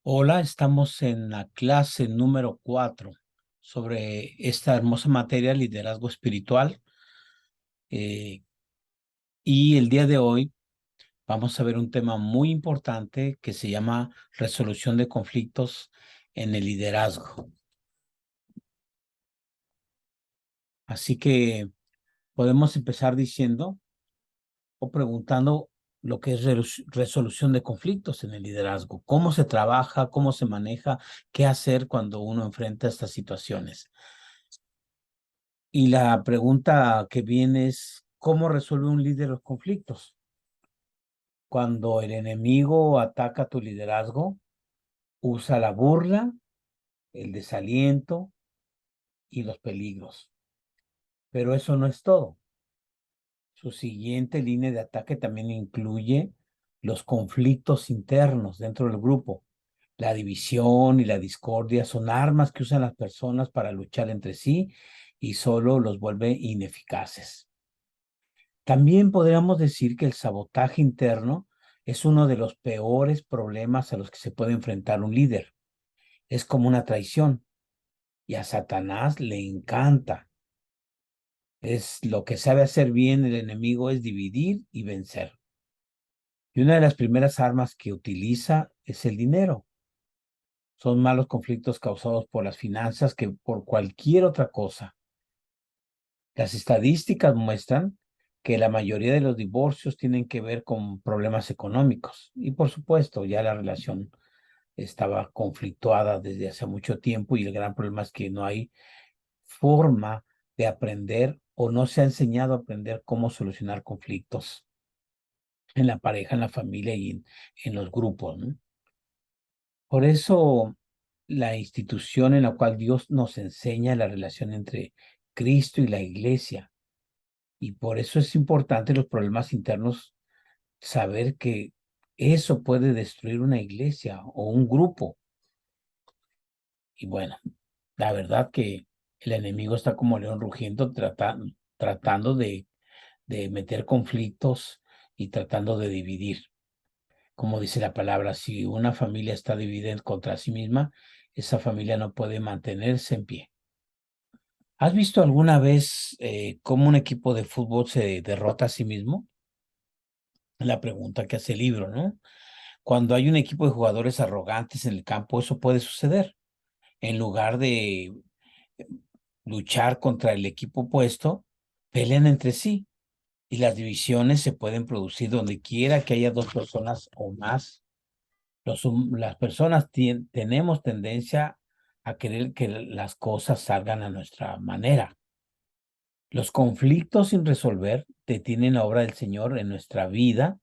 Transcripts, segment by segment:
Hola, estamos en la clase número 4 sobre esta hermosa materia, liderazgo espiritual. eh, y el día de hoy vamos a ver un tema muy importante que se llama resolución de conflictos en el liderazgo. Así que podemos empezar diciendo o preguntando lo que es resolución de conflictos en el liderazgo. ¿Cómo se trabaja? ¿Cómo se maneja? ¿Qué hacer cuando uno enfrenta estas situaciones? Y la pregunta que viene es, ¿cómo resuelve un líder los conflictos? Cuando el enemigo ataca tu liderazgo, usa la burla, el desaliento y los peligros. Pero eso no es todo. Su siguiente línea de ataque también incluye los conflictos internos dentro del grupo. La división y la discordia son armas que usan las personas para luchar entre sí y solo los vuelve ineficaces. También podríamos decir que el sabotaje interno es uno de los peores problemas a los que se puede enfrentar un líder. Es como una traición y a Satanás le encanta. Es lo que sabe hacer bien el enemigo es dividir y vencer. Y una de las primeras armas que utiliza es el dinero. Son malos conflictos causados por las finanzas que por cualquier otra cosa. Las estadísticas muestran que la mayoría de los divorcios tienen que ver con problemas económicos. Y por supuesto, ya la relación estaba conflictuada desde hace mucho tiempo y el gran problema es que no hay forma de aprender o no se ha enseñado a aprender cómo solucionar conflictos en la pareja, en la familia y en los grupos, ¿no? Por eso, la institución en la cual Dios nos enseña la relación entre Cristo y la iglesia. Y por eso es importante los problemas internos, saber que eso puede destruir una iglesia o un grupo. Y bueno, la verdad que el enemigo está como león rugiendo, tratando de meter conflictos y tratando de dividir. Como dice la palabra, si una familia está dividida contra sí misma, esa familia no puede mantenerse en pie. ¿Has visto alguna vez cómo un equipo de fútbol se derrota a sí mismo? La pregunta que hace el libro, ¿no? Cuando hay un equipo de jugadores arrogantes en el campo, eso puede suceder. En lugar de luchar contra el equipo opuesto, pelean entre sí y las divisiones se pueden producir donde quiera que haya dos personas o más. Las personas tenemos tendencia a querer que las cosas salgan a nuestra manera. Los conflictos sin resolver detienen la obra del Señor en nuestra vida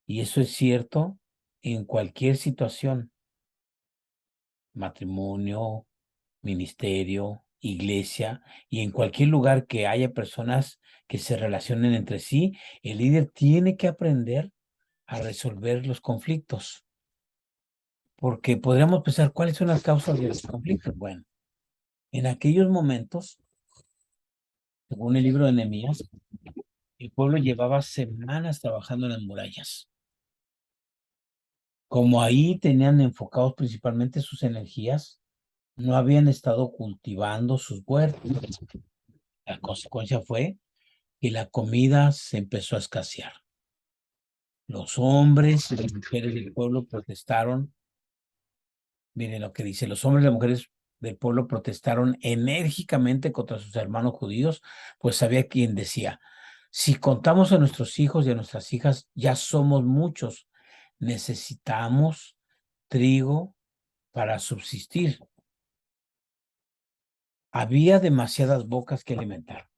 y eso es cierto en cualquier situación, matrimonio, ministerio, iglesia y en cualquier lugar que haya personas que se relacionen entre sí, el líder tiene que aprender a resolver los conflictos, porque podríamos pensar cuáles son las causas de los conflictos. Bueno, en aquellos momentos, según el libro de Nehemías, el pueblo llevaba semanas trabajando en las murallas. Como ahí tenían enfocados principalmente sus energías, no habían estado cultivando sus huertos. La consecuencia fue que la comida se empezó a escasear. Los hombres y las mujeres del pueblo protestaron. Miren lo que dice, los hombres y las mujeres del pueblo protestaron enérgicamente contra sus hermanos judíos, pues había quien decía, si contamos a nuestros hijos y a nuestras hijas, ya somos muchos, necesitamos trigo para subsistir. Había demasiadas bocas que alimentar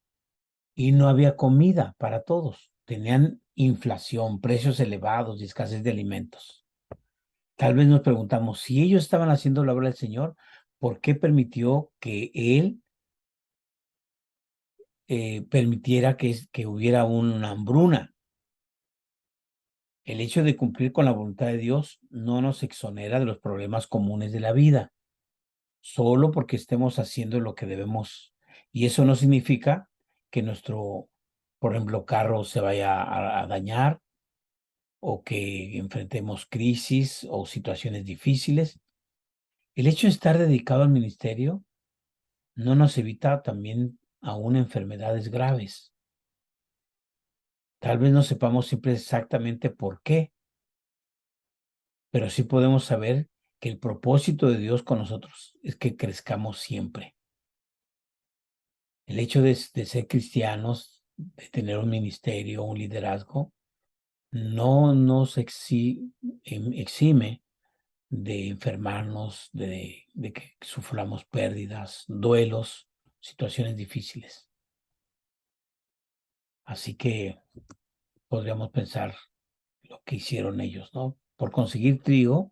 y no había comida para todos. Tenían inflación, precios elevados y escasez de alimentos. Tal vez nos preguntamos, si ellos estaban haciendo la obra del Señor, ¿por qué permitió que Él permitiera que hubiera una hambruna? El hecho de cumplir con la voluntad de Dios no nos exonera de los problemas comunes de la vida, solo porque estemos haciendo lo que debemos. Y eso no significa que nuestro, por ejemplo, carro se vaya a dañar o que enfrentemos crisis o situaciones difíciles, el hecho de estar dedicado al ministerio no nos evita también aún enfermedades graves. Tal vez no sepamos siempre exactamente por qué, pero sí podemos saber que el propósito de Dios con nosotros es que crezcamos siempre. El hecho de ser cristianos, de tener un ministerio, un liderazgo, no nos exime de enfermarnos, de que suframos pérdidas, duelos, situaciones difíciles. Así que podríamos pensar lo que hicieron ellos, ¿no? Por conseguir trigo,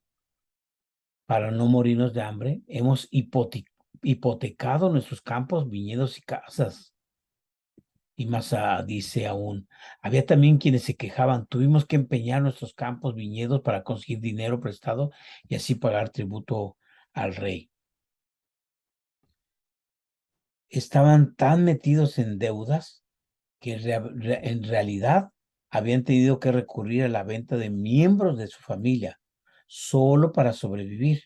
para no morirnos de hambre, hemos hipotecado nuestros campos, viñedos y casas. Y más dice aún, había también quienes se quejaban, tuvimos que empeñar nuestros campos, viñedos para conseguir dinero prestado y así pagar tributo al rey. Estaban tan metidos en deudas que en realidad habían tenido que recurrir a la venta de miembros de su familia solo para sobrevivir,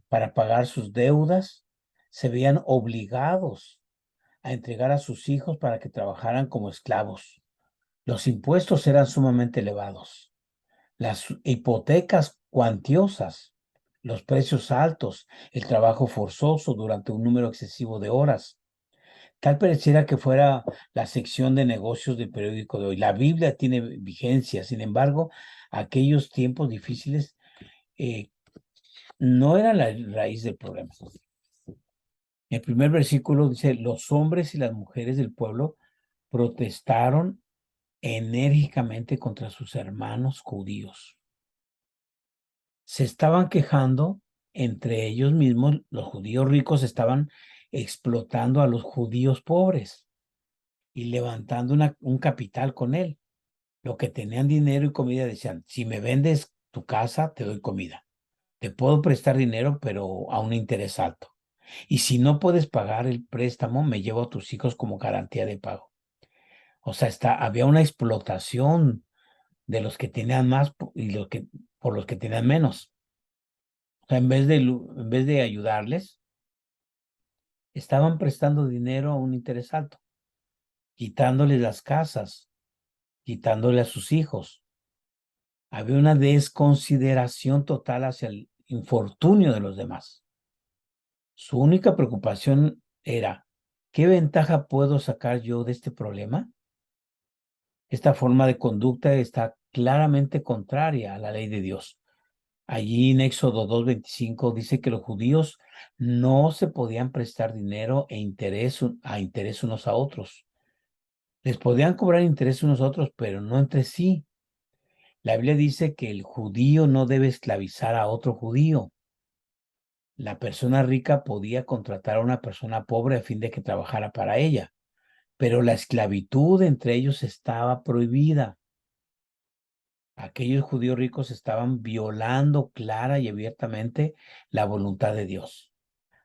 para pagar sus deudas. Se veían obligados a entregar a sus hijos para que trabajaran como esclavos. Los impuestos eran sumamente elevados, las hipotecas cuantiosas, los precios altos, el trabajo forzoso durante un número excesivo de horas. Tal pareciera que fuera la sección de negocios del periódico de hoy. La Biblia tiene vigencia, sin embargo, aquellos tiempos difíciles eh, no eran la raíz del problema. El primer versículo dice, los hombres y las mujeres del pueblo protestaron enérgicamente contra sus hermanos judíos. Se estaban quejando entre ellos mismos, los judíos ricos estaban explotando a los judíos pobres y levantando un capital con él. Los que tenían dinero y comida decían, si me vendes tu casa, te doy comida. Te puedo prestar dinero, pero a un interés alto. Y si no puedes pagar el préstamo, me llevo a tus hijos como garantía de pago. O sea, había una explotación de los que tenían más y por los que tenían menos. O sea, en vez de ayudarles, estaban prestando dinero a un interés alto, quitándoles las casas, quitándole a sus hijos. Había una desconsideración total hacia el infortunio de los demás. Su única preocupación era, ¿qué ventaja puedo sacar yo de este problema? Esta forma de conducta está claramente contraria a la ley de Dios. Allí en Éxodo 2:25 dice que los judíos no se podían prestar dinero a interés unos a otros. Les podían cobrar interés unos a otros, pero no entre sí. La Biblia dice que el judío no debe esclavizar a otro judío. La persona rica podía contratar a una persona pobre a fin de que trabajara para ella, pero la esclavitud entre ellos estaba prohibida. Aquellos judíos ricos estaban violando clara y abiertamente la voluntad de Dios,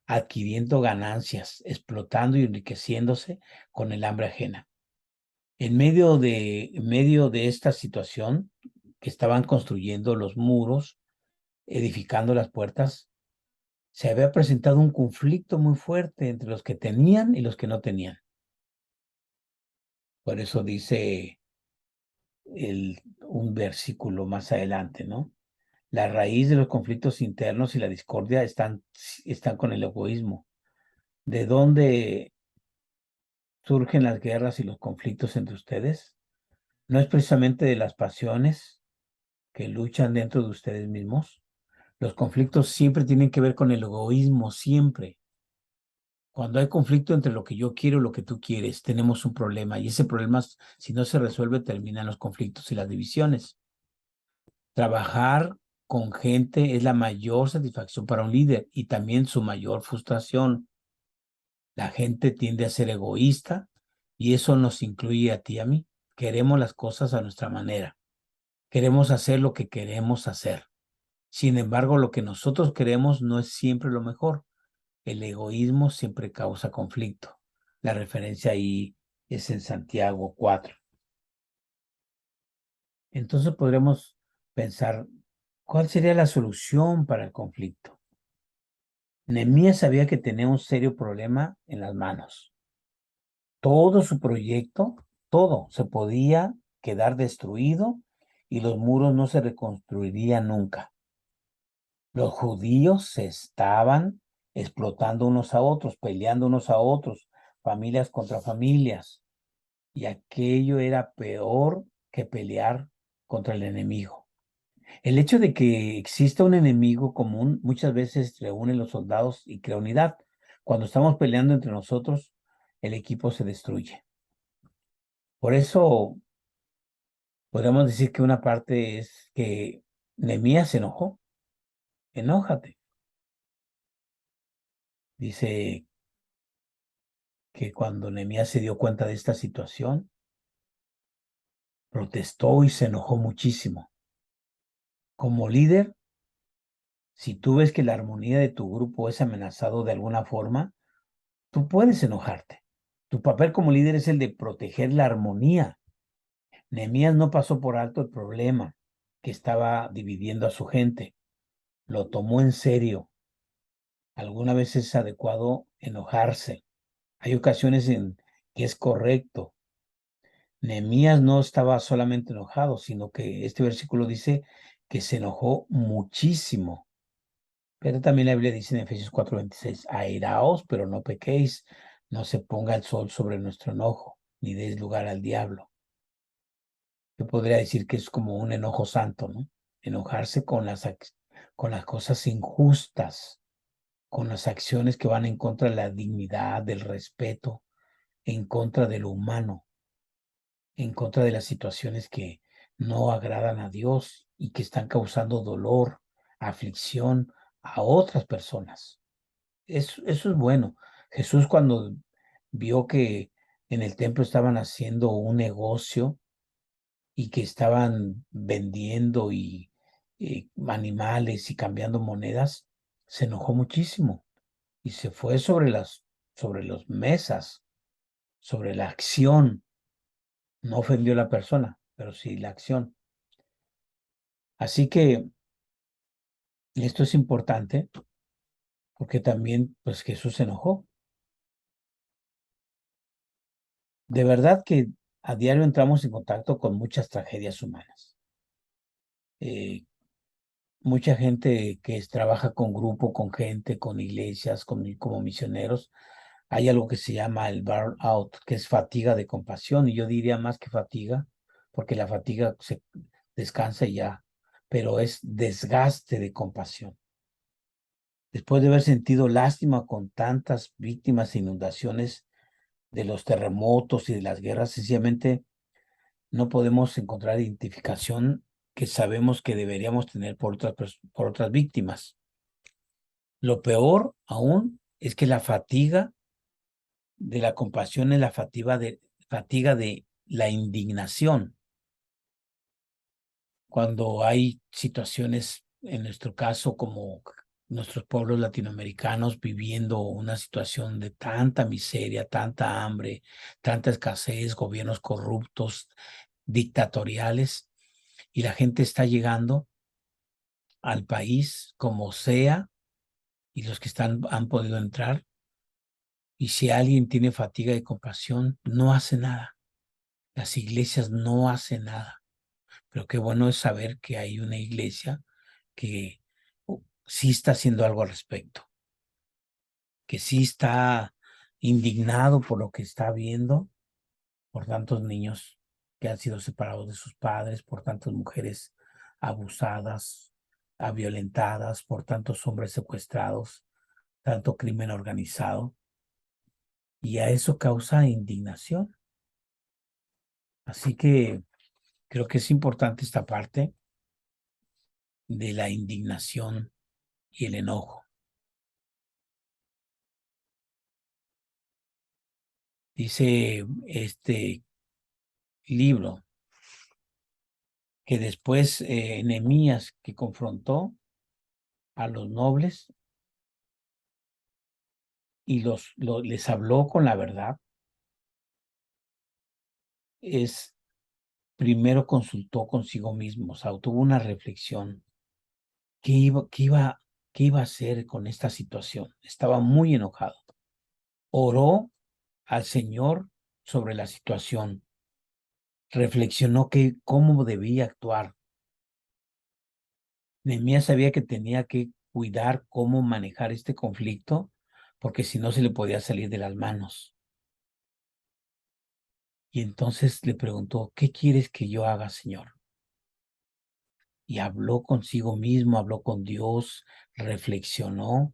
adquiriendo ganancias, explotando y enriqueciéndose con el hambre ajena. En medio de esta situación, que estaban construyendo los muros, edificando las puertas, se había presentado un conflicto muy fuerte entre los que tenían y los que no tenían. Por eso dice un versículo más adelante, ¿no? La raíz de los conflictos internos y la discordia están con el egoísmo. ¿De dónde surgen las guerras y los conflictos entre ustedes? ¿No es precisamente de las pasiones que luchan dentro de ustedes mismos? Los conflictos siempre tienen que ver con el egoísmo, siempre. Cuando hay conflicto entre lo que yo quiero y lo que tú quieres, tenemos un problema y ese problema, si no se resuelve, terminan los conflictos y las divisiones. Trabajar con gente es la mayor satisfacción para un líder y también su mayor frustración. La gente tiende a ser egoísta y eso nos incluye a ti y a mí. Queremos las cosas a nuestra manera. Queremos hacer lo que queremos hacer. Sin embargo, lo que nosotros queremos no es siempre lo mejor. El egoísmo siempre causa conflicto. La referencia ahí es en Santiago 4. Entonces podremos pensar, ¿cuál sería la solución para el conflicto? Nehemías sabía que tenía un serio problema en las manos. Todo su proyecto, todo se podía quedar destruido y los muros no se reconstruirían nunca. Los judíos se estaban explotando unos a otros, peleando unos a otros, familias contra familias, y aquello era peor que pelear contra el enemigo. El hecho de que exista un enemigo común muchas veces reúne los soldados y crea unidad. Cuando estamos peleando entre nosotros, el equipo se destruye. Por eso podemos decir que una parte es que Nehemías se enojó. Enójate. Dice que cuando Nehemías se dio cuenta de esta situación, protestó y se enojó muchísimo. Como líder, si tú ves que la armonía de tu grupo es amenazado de alguna forma, tú puedes enojarte. Tu papel como líder es el de proteger la armonía. Nehemías no pasó por alto el problema que estaba dividiendo a su gente. Lo tomó en serio. Alguna vez es adecuado enojarse. Hay ocasiones en que es correcto. Nehemías no estaba solamente enojado, sino que este versículo dice que se enojó muchísimo. Pero también la Biblia dice en Efesios 4:26, airaos, pero no pequéis, no se ponga el sol sobre nuestro enojo, ni deis lugar al diablo. Yo podría decir que es como un enojo santo, ¿no? Enojarse con las cosas injustas, con las acciones que van en contra de la dignidad, del respeto, en contra de lo humano, en contra de las situaciones que no agradan a Dios y que están causando dolor, aflicción a otras personas. Eso es bueno. Jesús cuando vio que en el templo estaban haciendo un negocio y que estaban vendiendo animales y cambiando monedas, se enojó muchísimo y se fue sobre las mesas, sobre la acción. No ofendió a la persona, pero sí la acción. Así que esto es importante porque también, pues Jesús se enojó. De verdad que a diario entramos en contacto con muchas tragedias humanas. Eh, Mucha gente que trabaja con grupo, con gente, con iglesias, como misioneros, hay algo que se llama el burnout, que es fatiga de compasión, y yo diría más que fatiga, porque la fatiga se descansa y ya, pero es desgaste de compasión. Después de haber sentido lástima con tantas víctimas e inundaciones de los terremotos y de las guerras, sencillamente no podemos encontrar identificación que sabemos que deberíamos tener por otras víctimas. Lo peor aún es que la fatiga de la compasión es la fatiga de la indignación. Cuando hay situaciones, en nuestro caso, como nuestros pueblos latinoamericanos viviendo una situación de tanta miseria, tanta hambre, tanta escasez, gobiernos corruptos, dictatoriales, y la gente está llegando al país como sea, y los que han podido entrar, y si alguien tiene fatiga de compasión, no hace nada. Las iglesias no hacen nada. Pero qué bueno es saber que hay una iglesia que sí está haciendo algo al respecto, que sí está indignado por lo que está viendo, por tantos niños que han sido separados de sus padres, por tantas mujeres abusadas, violentadas, por tantos hombres secuestrados, tanto crimen organizado, y a eso causa indignación. Así que creo que es importante esta parte de la indignación y el enojo. Dice este libro que después Nehemías, que confrontó a los nobles y les habló con la verdad, es primero consultó consigo mismo, o sea, tuvo una reflexión. ¿Qué iba a hacer con esta situación? Estaba muy enojado. Oró al Señor sobre la situación. Reflexionó cómo debía actuar. Nehemías sabía que tenía que cuidar cómo manejar este conflicto, porque si no se le podía salir de las manos. Y entonces le preguntó, ¿qué quieres que yo haga, Señor? Y habló consigo mismo, habló con Dios, reflexionó,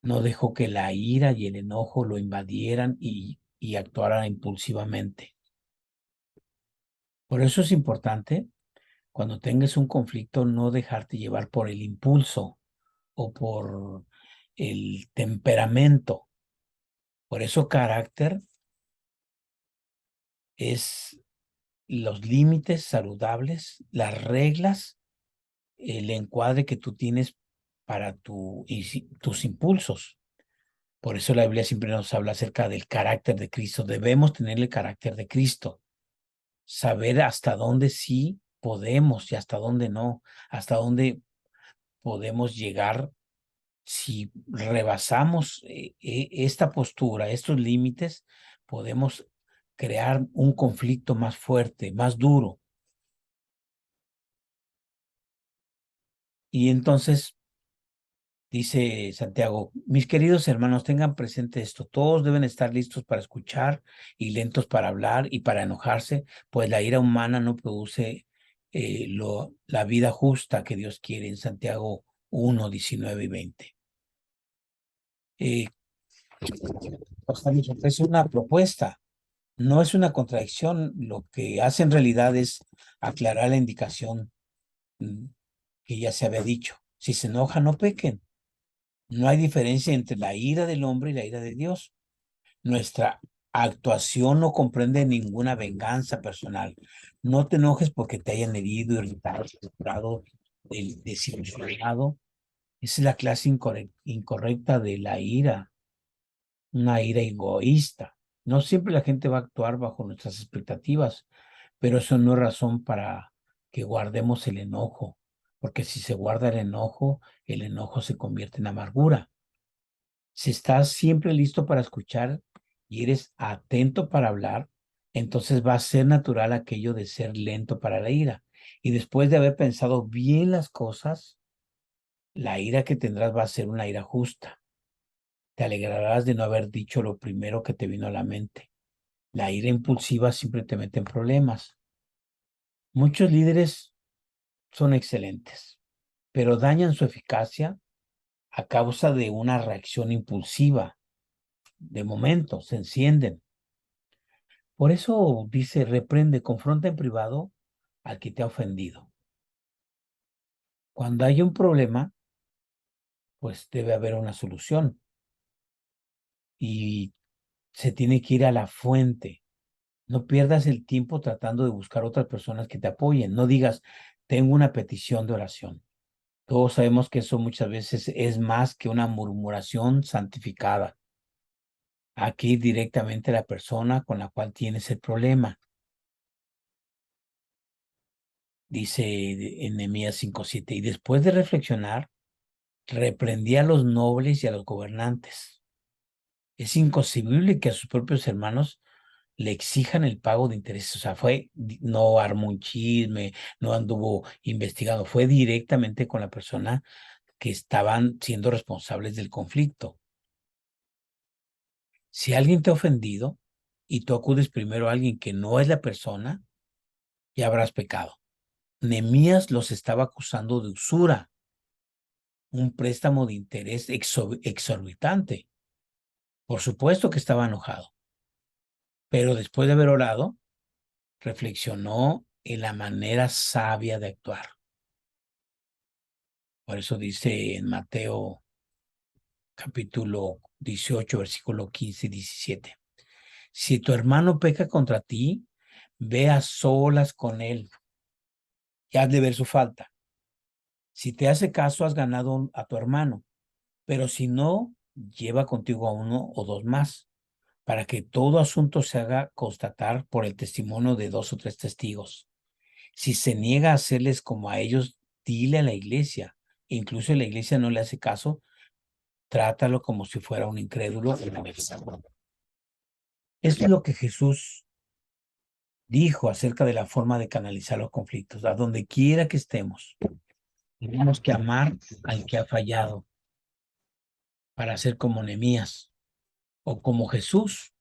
no dejó que la ira y el enojo lo invadieran y actuara impulsivamente. Por eso es importante, cuando tengas un conflicto, no dejarte llevar por el impulso o por el temperamento. Por eso carácter es los límites saludables, las reglas, el encuadre que tú tienes para tus impulsos. Por eso la Biblia siempre nos habla acerca del carácter de Cristo. Debemos tener el carácter de Cristo, saber hasta dónde sí podemos y hasta dónde no, hasta dónde podemos llegar si rebasamos esta postura, estos límites, podemos crear un conflicto más fuerte, más duro. Y entonces, dice Santiago, mis queridos hermanos, tengan presente esto, todos deben estar listos para escuchar y lentos para hablar y para enojarse, pues la ira humana no produce la vida justa que Dios quiere en Santiago 1, 19 y 20. Es una propuesta. No es una contradicción, lo que hace en realidad es aclarar la indicación mm, que ya se había dicho. Si se enoja, no pequen. No hay diferencia entre la ira del hombre y la ira de Dios. Nuestra actuación no comprende ninguna venganza personal. No te enojes porque te hayan herido, irritado, frustrado, desilusionado. Esa es la clase incorrecta de la ira, una ira egoísta. No siempre la gente va a actuar bajo nuestras expectativas, pero eso no es razón para que guardemos el enojo, porque si se guarda el enojo se convierte en amargura. Si estás siempre listo para escuchar y eres atento para hablar, entonces va a ser natural aquello de ser lento para la ira. Y después de haber pensado bien las cosas, la ira que tendrás va a ser una ira justa. Te alegrarás de no haber dicho lo primero que te vino a la mente. La ira impulsiva siempre te mete en problemas. Muchos líderes son excelentes, pero dañan su eficacia a causa de una reacción impulsiva. De momento, se encienden. Por eso dice, reprende, confronta en privado al que te ha ofendido. Cuando hay un problema, pues debe haber una solución y se tiene que ir a la fuente. No pierdas el tiempo tratando de buscar otras personas que te apoyen. No digas, tengo una petición de oración. Todos sabemos que eso muchas veces es más que una murmuración santificada. Aquí directamente la persona con la cual tienes el problema. Dice en Nehemías 5:7, y después de reflexionar, reprendía a los nobles y a los gobernantes. Es inconcebible que a sus propios hermanos le exijan el pago de intereses. O sea, no armó un chisme, no anduvo investigando, fue directamente con la persona que estaban siendo responsables del conflicto. Si alguien te ha ofendido y tú acudes primero a alguien que no es la persona, ya habrás pecado. Nehemías los estaba acusando de usura, un préstamo de interés exorbitante. Por supuesto que estaba enojado, pero después de haber orado, reflexionó en la manera sabia de actuar. Por eso dice en Mateo capítulo 18, versículo 15 y 17. Si tu hermano peca contra ti, ve a solas con él y has de ver su falta. Si te hace caso, has ganado a tu hermano, pero si no, lleva contigo a uno o dos más, para que todo asunto se haga constatar por el testimonio de dos o tres testigos. Si se niega a hacerles como a ellos, dile a la iglesia. Incluso la iglesia no le hace caso, trátalo como si fuera un incrédulo. Esto es lo que Jesús dijo acerca de la forma de canalizar los conflictos. A donde quiera que estemos, tenemos que amar al que ha fallado para ser como Nehemías o como Jesús.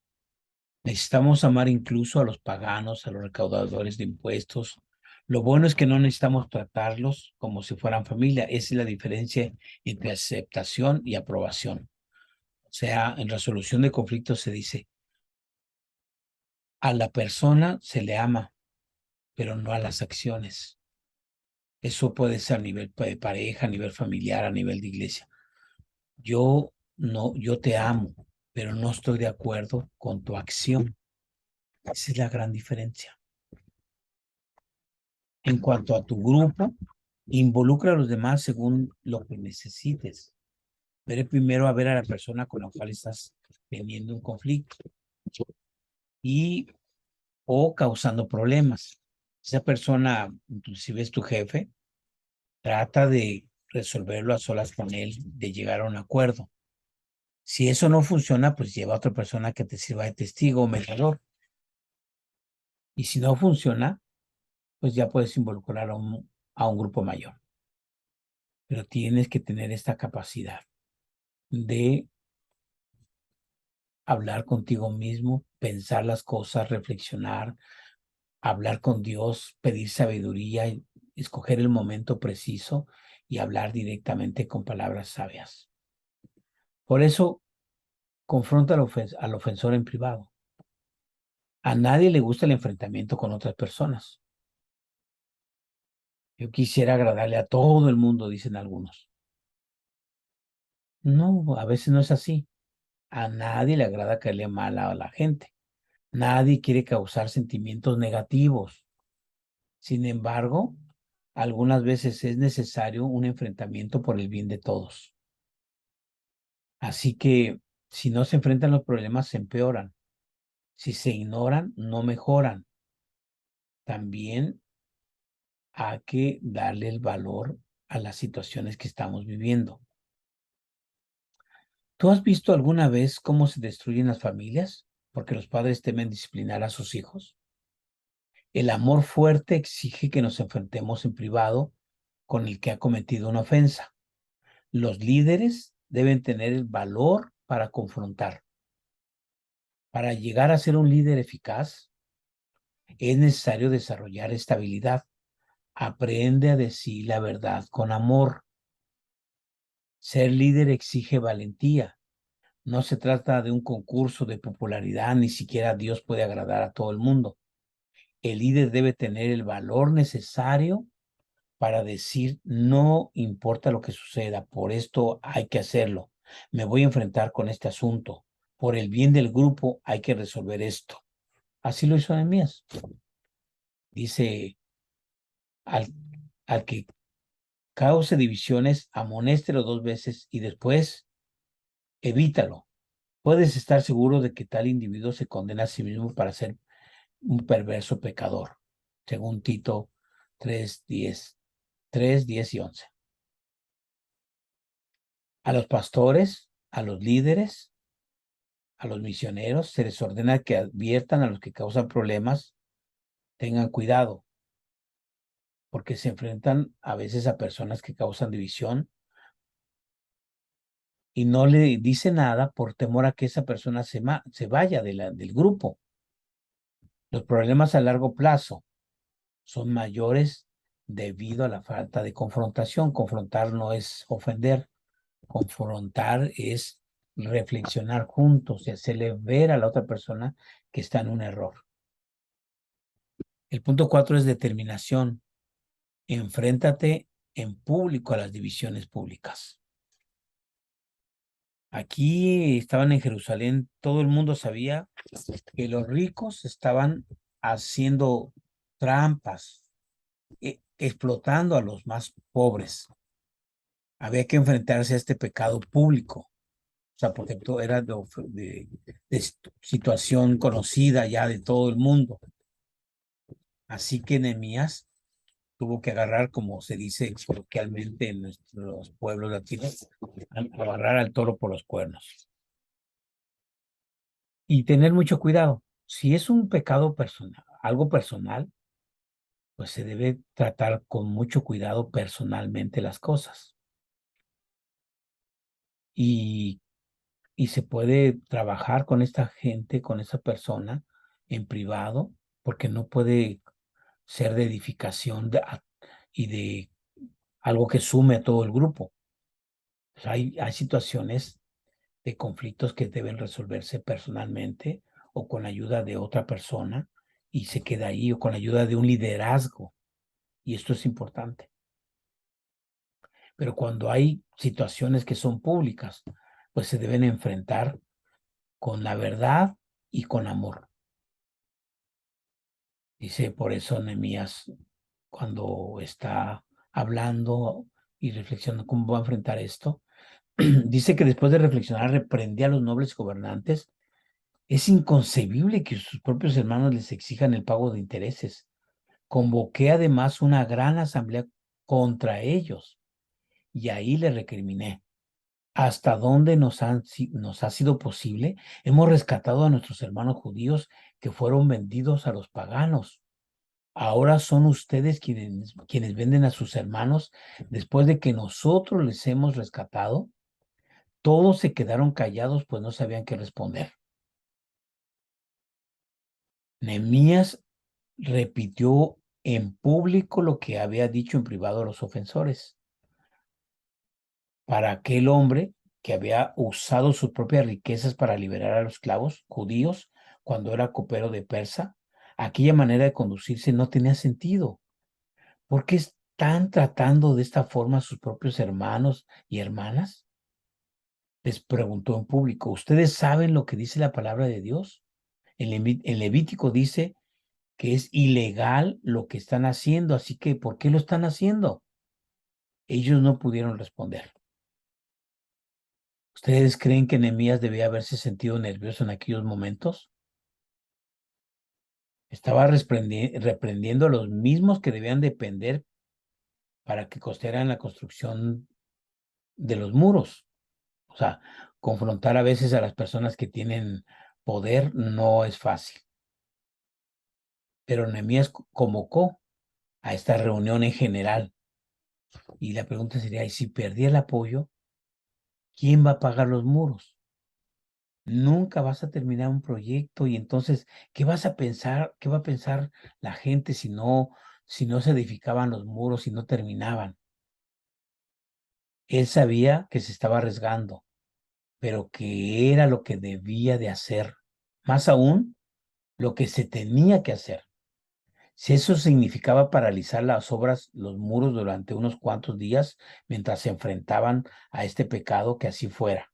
Necesitamos amar incluso a los paganos, a los recaudadores de impuestos. Lo bueno es que no necesitamos tratarlos como si fueran familia. Esa es la diferencia entre aceptación y aprobación. O sea, en resolución de conflictos se dice, a la persona se le ama, pero no a las acciones. Eso puede ser a nivel de pareja, a nivel familiar, a nivel de iglesia. Yo te amo, pero no estoy de acuerdo con tu acción. Esa es la gran diferencia. En cuanto a tu grupo, involucra a los demás según lo que necesites. Ve primero a ver a la persona con la cual estás teniendo un conflicto y o causando problemas. Esa persona, inclusive es tu jefe, trata de resolverlo a solas con él, de llegar a un acuerdo. Si eso no funciona, pues lleva a otra persona que te sirva de testigo o mediador. Y si no funciona, pues ya puedes involucrar a un grupo mayor. Pero tienes que tener esta capacidad de hablar contigo mismo, pensar las cosas, reflexionar, hablar con Dios, pedir sabiduría, escoger el momento preciso y hablar directamente con palabras sabias. Por eso, confronta al ofensor en privado. A nadie le gusta el enfrentamiento con otras personas. Yo quisiera agradarle a todo el mundo, dicen algunos. No, a veces no es así. A nadie le agrada caerle mal a la gente. Nadie quiere causar sentimientos negativos. Sin embargo, algunas veces es necesario un enfrentamiento por el bien de todos. Así que si no se enfrentan los problemas, se empeoran. Si se ignoran, no mejoran. También hay que darle el valor a las situaciones que estamos viviendo. ¿Tú has visto alguna vez cómo se destruyen las familias porque los padres temen disciplinar a sus hijos? El amor fuerte exige que nos enfrentemos en privado con el que ha cometido una ofensa. Los líderes deben tener el valor para confrontar. Para llegar a ser un líder eficaz, es necesario desarrollar estabilidad. Aprende a decir la verdad con amor. Ser líder exige valentía. No se trata de un concurso de popularidad, ni siquiera Dios puede agradar a todo el mundo. El líder debe tener el valor necesario para decir, no importa lo que suceda, por esto hay que hacerlo. Me voy a enfrentar con este asunto. Por el bien del grupo hay que resolver esto. Así lo hizo Nehemías. Dice, al, al que cause divisiones, amonéstelo 2 veces y después evítalo. Puedes estar seguro de que tal individuo se condena a sí mismo para ser un perverso pecador, según Tito 3:10 y 11. A los pastores, a los líderes, a los misioneros, se les ordena que adviertan a los que causan problemas, tengan cuidado, porque se enfrentan a veces a personas que causan división y no le dice nada por temor a que esa persona se vaya del grupo. Los problemas a largo plazo son mayores debido a la falta de confrontación. Confrontar no es ofender, confrontar es reflexionar juntos y hacerle ver a la otra persona que está en un error. El punto 4 es determinación. Enfréntate en público a las divisiones públicas. Aquí estaban en Jerusalén, todo el mundo sabía que los ricos estaban haciendo trampas, explotando a los más pobres. Había que enfrentarse a este pecado público. O sea, porque todo era de situación conocida ya de todo el mundo. Así que Nehemías tuvo que agarrar, como se dice coloquialmente en nuestros pueblos latinos, agarrar al toro por los cuernos. Y tener mucho cuidado. Si es un pecado personal, algo personal, pues se debe tratar con mucho cuidado personalmente las cosas. Y, y se puede trabajar con esta gente, con esa persona en privado, porque no puede ser de edificación y de algo que sume a todo el grupo. Pues hay situaciones de conflictos que deben resolverse personalmente o con la ayuda de otra persona y se queda ahí, o con la ayuda de un liderazgo. Y esto es importante. Pero cuando hay situaciones que son públicas, pues se deben enfrentar con la verdad y con amor. Dice por eso Nehemías, cuando está hablando y reflexionando cómo va a enfrentar esto, dice que después de reflexionar reprendía a los nobles gobernantes. Es inconcebible que sus propios hermanos les exijan el pago de intereses. Convoqué además una gran asamblea contra ellos y ahí le recriminé. ¿Hasta dónde nos ha sido posible? Hemos rescatado a nuestros hermanos judíos que fueron vendidos a los paganos. Ahora son ustedes quienes venden a sus hermanos después de que nosotros les hemos rescatado. Todos se quedaron callados, pues no sabían qué responder. Nehemías repitió en público lo que había dicho en privado a los ofensores. Para aquel hombre que había usado sus propias riquezas para liberar a los esclavos judíos cuando era copero de Persa, aquella manera de conducirse no tenía sentido. ¿Por qué están tratando de esta forma a sus propios hermanos y hermanas? Les preguntó en público. ¿Ustedes saben lo que dice la palabra de Dios? En Levítico dice que es ilegal lo que están haciendo, así que ¿por qué lo están haciendo? Ellos no pudieron responder. ¿Ustedes creen que Nehemías debía haberse sentido nervioso en aquellos momentos? Estaba reprendiendo a los mismos que debían depender para que costearan la construcción de los muros. O sea, confrontar a veces a las personas que tienen poder no es fácil. Pero Nehemías convocó a esta reunión en general. Y la pregunta sería, ¿y si perdí el apoyo? ¿Quién va a pagar los muros? Nunca vas a terminar un proyecto y entonces, ¿qué vas a pensar? ¿Qué va a pensar la gente si no se edificaban los muros, si no terminaban? Él sabía que se estaba arriesgando, pero que era lo que debía de hacer. Más aún, lo que se tenía que hacer. Si eso significaba paralizar las obras, los muros durante unos cuantos días mientras se enfrentaban a este pecado, que así fuera.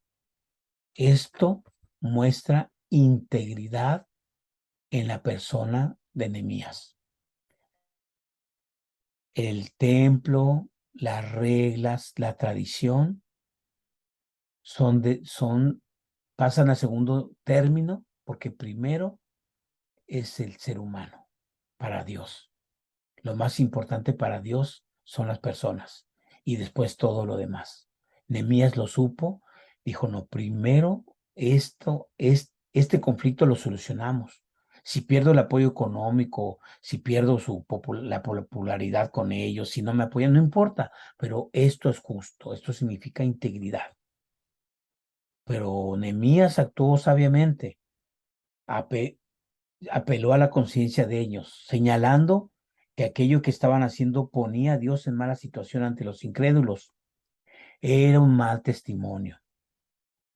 Esto muestra integridad en la persona de Nehemías. El templo, las reglas, la tradición pasan a segundo término porque primero es el ser humano para Dios. Lo más importante para Dios son las personas y después todo lo demás. Nehemías lo supo, dijo, no, primero este conflicto lo solucionamos. Si pierdo el apoyo económico, si pierdo la popularidad con ellos, si no me apoyan, no importa, pero esto es justo, esto significa integridad. Pero Nehemías actuó sabiamente, apeló a la conciencia de ellos, señalando que aquello que estaban haciendo ponía a Dios en mala situación ante los incrédulos. Era un mal testimonio.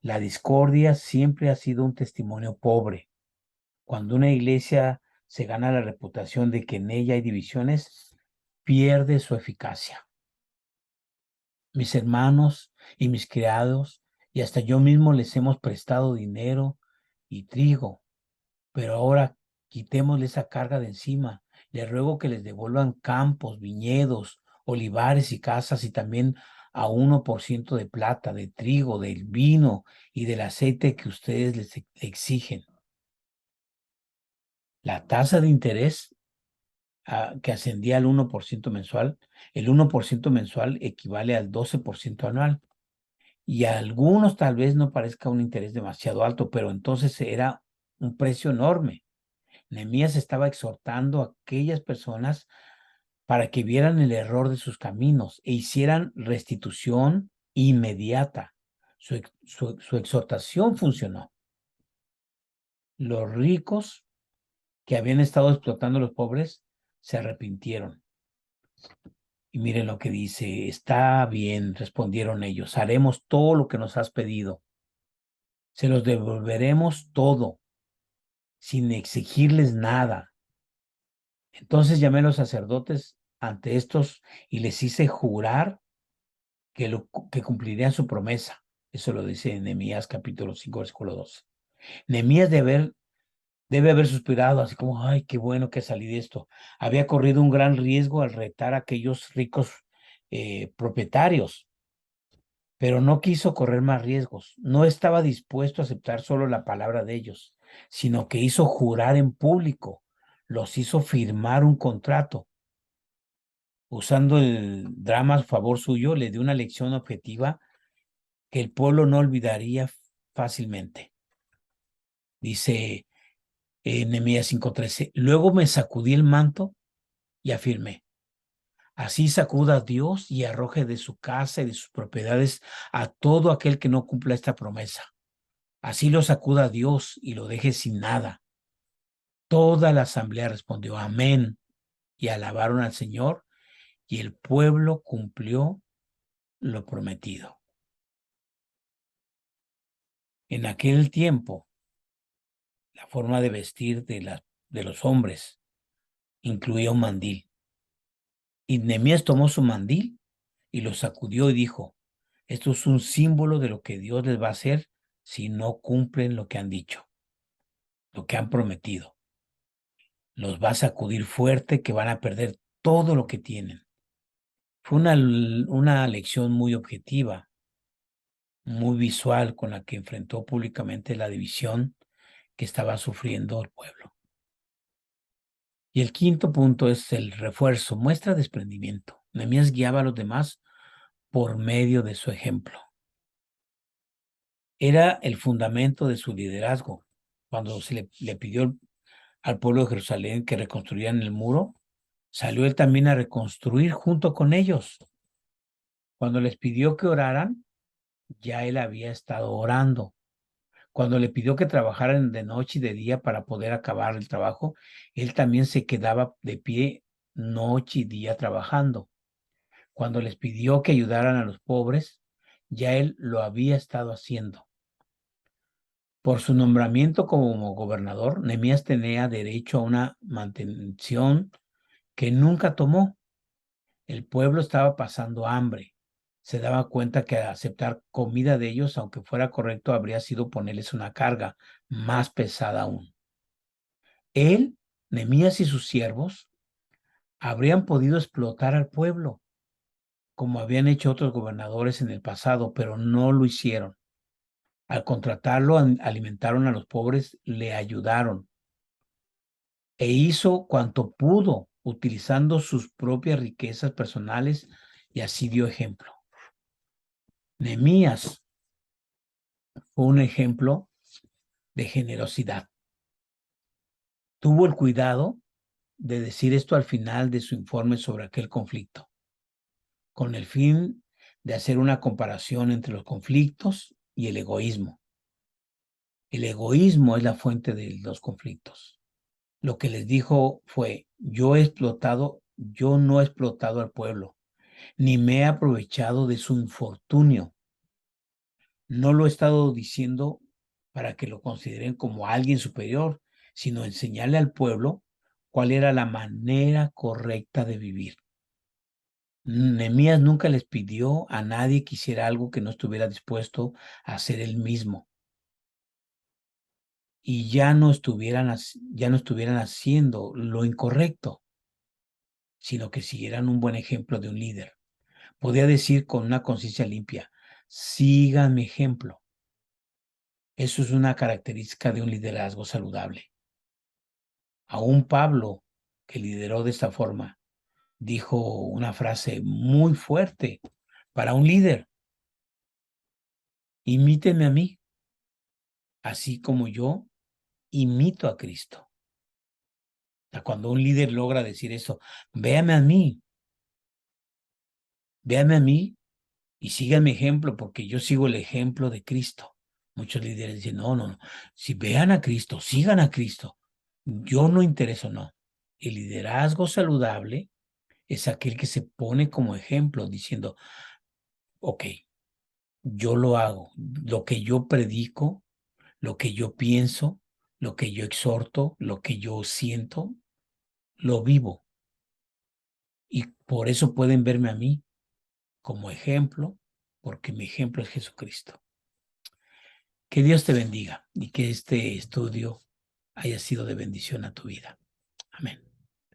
La discordia siempre ha sido un testimonio pobre. Cuando una iglesia se gana la reputación de que en ella hay divisiones, pierde su eficacia. Mis hermanos y mis criados, y hasta yo mismo les hemos prestado dinero y trigo. Pero ahora quitémosle esa carga de encima. Les ruego que les devuelvan campos, viñedos, olivares y casas y también a 1% de plata, de trigo, del vino y del aceite que ustedes les exigen. La tasa de interés que ascendía al 1% mensual. El 1% mensual equivale al 12% anual. Y a algunos tal vez no parezca un interés demasiado alto, pero entonces era un precio enorme. Nehemías estaba exhortando a aquellas personas para que vieran el error de sus caminos e hicieran restitución inmediata. Su exhortación funcionó. Los ricos que habían estado explotando a los pobres se arrepintieron. Y miren lo que dice: está bien, respondieron ellos, haremos todo lo que nos has pedido. Se los devolveremos todo, sin exigirles nada. Entonces llamé a los sacerdotes ante estos y les hice jurar que cumplirían su promesa. Eso lo dice en Nehemías capítulo 5, versículo 12. Nehemías debe haber suspirado así como, ay, qué bueno que salí de esto. Había corrido un gran riesgo al retar a aquellos ricos propietarios, pero no quiso correr más riesgos. No estaba dispuesto a aceptar solo la palabra de ellos, sino que hizo jurar en público, los hizo firmar un contrato. Usando el drama a favor suyo, le dio una lección objetiva que el pueblo no olvidaría fácilmente. Dice Nehemías 5:13, luego me sacudí el manto y afirmé, así sacuda a Dios y arroje de su casa y de sus propiedades a todo aquel que no cumpla esta promesa. Así lo sacuda a Dios y lo deje sin nada. Toda la asamblea respondió amén y alabaron al Señor, y el pueblo cumplió lo prometido. En aquel tiempo, la forma de vestir de los hombres incluía un mandil. Y Nehemías tomó su mandil y lo sacudió y dijo, esto es un símbolo de lo que Dios les va a hacer si no cumplen lo que han dicho, lo que han prometido. Los va a sacudir fuerte, que van a perder todo lo que tienen. Fue una lección muy objetiva, muy visual, con la que enfrentó públicamente la división que estaba sufriendo el pueblo. Y el quinto punto es el refuerzo, muestra desprendimiento. Nehemías guiaba a los demás por medio de su ejemplo. Era el fundamento de su liderazgo. Cuando le pidió al pueblo de Jerusalén que reconstruyeran el muro, salió él también a reconstruir junto con ellos. Cuando les pidió que oraran, ya él había estado orando. Cuando le pidió que trabajaran de noche y de día para poder acabar el trabajo, él también se quedaba de pie noche y día trabajando. Cuando les pidió que ayudaran a los pobres, ya él lo había estado haciendo. Por su nombramiento como gobernador, Nehemías tenía derecho a una mantención que nunca tomó. El pueblo estaba pasando hambre. Se daba cuenta que aceptar comida de ellos, aunque fuera correcto, habría sido ponerles una carga más pesada aún. Él, Nehemías y sus siervos habrían podido explotar al pueblo, como habían hecho otros gobernadores en el pasado, pero no lo hicieron. Al contratarlo, alimentaron a los pobres, le ayudaron e hizo cuanto pudo utilizando sus propias riquezas personales, y así dio ejemplo. Nehemías fue un ejemplo de generosidad. Tuvo el cuidado de decir esto al final de su informe sobre aquel conflicto, con el fin de hacer una comparación entre los conflictos y el egoísmo. El egoísmo es la fuente de los conflictos. Lo que les dijo fue, yo no he explotado al pueblo, ni me he aprovechado de su infortunio. No lo he estado diciendo para que lo consideren como alguien superior, sino enseñarle al pueblo cuál era la manera correcta de vivir. Nehemías nunca les pidió a nadie que hiciera algo que no estuviera dispuesto a hacer él mismo. Y ya no estuvieran haciendo lo incorrecto, sino que siguieran un buen ejemplo de un líder. Podía decir con una conciencia limpia, sigan mi ejemplo. Eso es una característica de un liderazgo saludable. Aún Pablo que lideró de esta forma, dijo una frase muy fuerte para un líder: imíteme a mí, así como yo imito a Cristo. O sea, cuando un líder logra decir eso, véame a mí y sigan mi ejemplo, porque yo sigo el ejemplo de Cristo. Muchos líderes dicen, no, no, no, si vean a Cristo, sigan a Cristo. Yo no intereso, no. El liderazgo saludable es aquel que se pone como ejemplo diciendo, ok, yo lo hago, lo que yo predico, lo que yo pienso, lo que yo exhorto, lo que yo siento, lo vivo. Y por eso pueden verme a mí como ejemplo, porque mi ejemplo es Jesucristo. Que Dios te bendiga y que este estudio haya sido de bendición a tu vida. Amén.